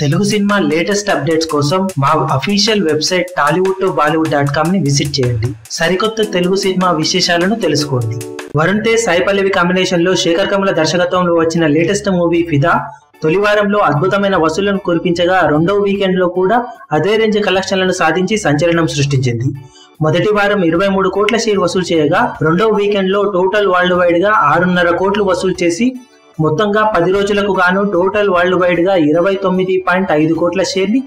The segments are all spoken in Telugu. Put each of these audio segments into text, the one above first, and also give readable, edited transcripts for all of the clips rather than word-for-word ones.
తెలుగు సినిమా లేటెస్ట్ అప్డేట్స్ కోసం మా అఫీషియల్ వెబ్సైట్ tollywood2bollywood.com ని విజిట్ చేయండి. సరికొత్త తెలుగు సినిమా విశేషాలను తెలుసుకోండి. వరుణ్ తేజ్ సాయి పల్లవి కాంబినేషన్ లో శేఖర్ కమల దర్శకత్వంలో వచ్చిన లేటెస్ట్ మూవీ ఫిదా తొలి వారంలో అద్భుతమైన వసూళ్లను కురిపించగా రెండవ వీకెండ్ లో కూడా అదే రేంజ్ కలెక్షన్లను సాధించి సంచలనం సృష్టించింది. మొదటి వారం 23 కోట్ల షేర్ వసూలు చేయగా రెండవ వీకెండ్ లో టోటల్ వరల్డ్ వైడ్ గా 6.5 కోట్లు వసూలు చేసి మొత్తంగా 10 రోజులకు గాను టోటల్ వరల్డ్ వైడ్ గా 29.5 కోట్ల షేర్ ని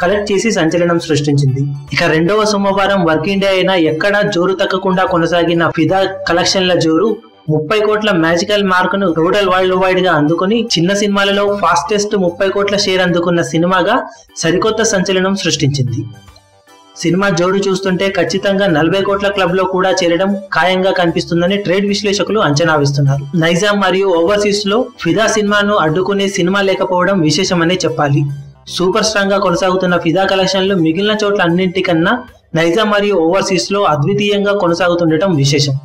కలెక్ట్ చేసి సంచలనం సృష్టించింది. ఇక రెండవ సోమవారం వర్కింగ్ డే అయినా ఎక్కడా జోరు తగ్గకుండా కొనసాగిన ఫిదా కలెక్షన్ల జోరు 30 కోట్ల మ్యాజికల్ మార్క్ ను టోటల్ వరల్డ్ వైడ్ గా అందుకుని చిన్న సినిమాలలో ఫాస్టెస్ట్ 30 కోట్ల షేర్ అందుకున్న సినిమాగా సరికొత్త సంచలనం సృష్టించింది. సినిమా జోడు చూస్తుంటే ఖచ్చితంగా 40 కోట్ల క్లబ్ లో కూడా చేరడం ఖాయంగా కనిపిస్తుందని ట్రేడ్ విశ్లేషకులు అంచనా వేస్తున్నారు. నైజాం మరియు ఓవర్సీస్ లో ఫిదా సినిమాను అడ్డుకునే సినిమా లేకపోవడం విశేషమనే చెప్పాలి. సూపర్ స్ట్రాంగ్ గా కొనసాగుతున్న ఫిదా కలెక్షన్లు మిగిలిన చోట్ల అన్నింటికన్నా నైజాం మరియు ఓవర్సీస్ లో అద్వితీయంగా కొనసాగుతుండటం విశేషం.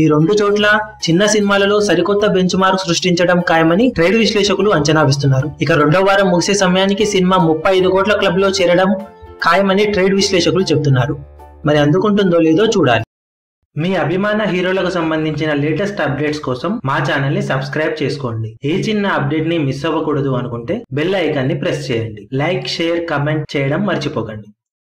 ఈ రెండు చోట్ల చిన్న సినిమాలలో సరికొత్త బెంచ్ మార్క్ సృష్టించడం ఖాయమని ట్రేడ్ విశ్లేషకులు అంచనా వేస్తున్నారు. ఇక రెండో వారం ముగిసే సమయానికి సినిమా 35 కోట్ల క్లబ్ లో చేరడం ఖాయమని ట్రేడ్ విశ్లేషకులు చెబుతున్నారు. మరి అందుకుంటుందో లేదో చూడాలి. మీ అభిమాన హీరోలకు సంబంధించిన లేటెస్ట్ అప్డేట్స్ కోసం మా ఛానల్ ని సబ్స్క్రైబ్ చేసుకోండి. ఏ చిన్న అప్డేట్ ని మిస్ అవ్వకూడదు అనుకుంటే బెల్ ఐకాన్ ని ప్రెస్ చేయండి. లైక్, షేర్, కమెంట్ చేయడం మర్చిపోకండి.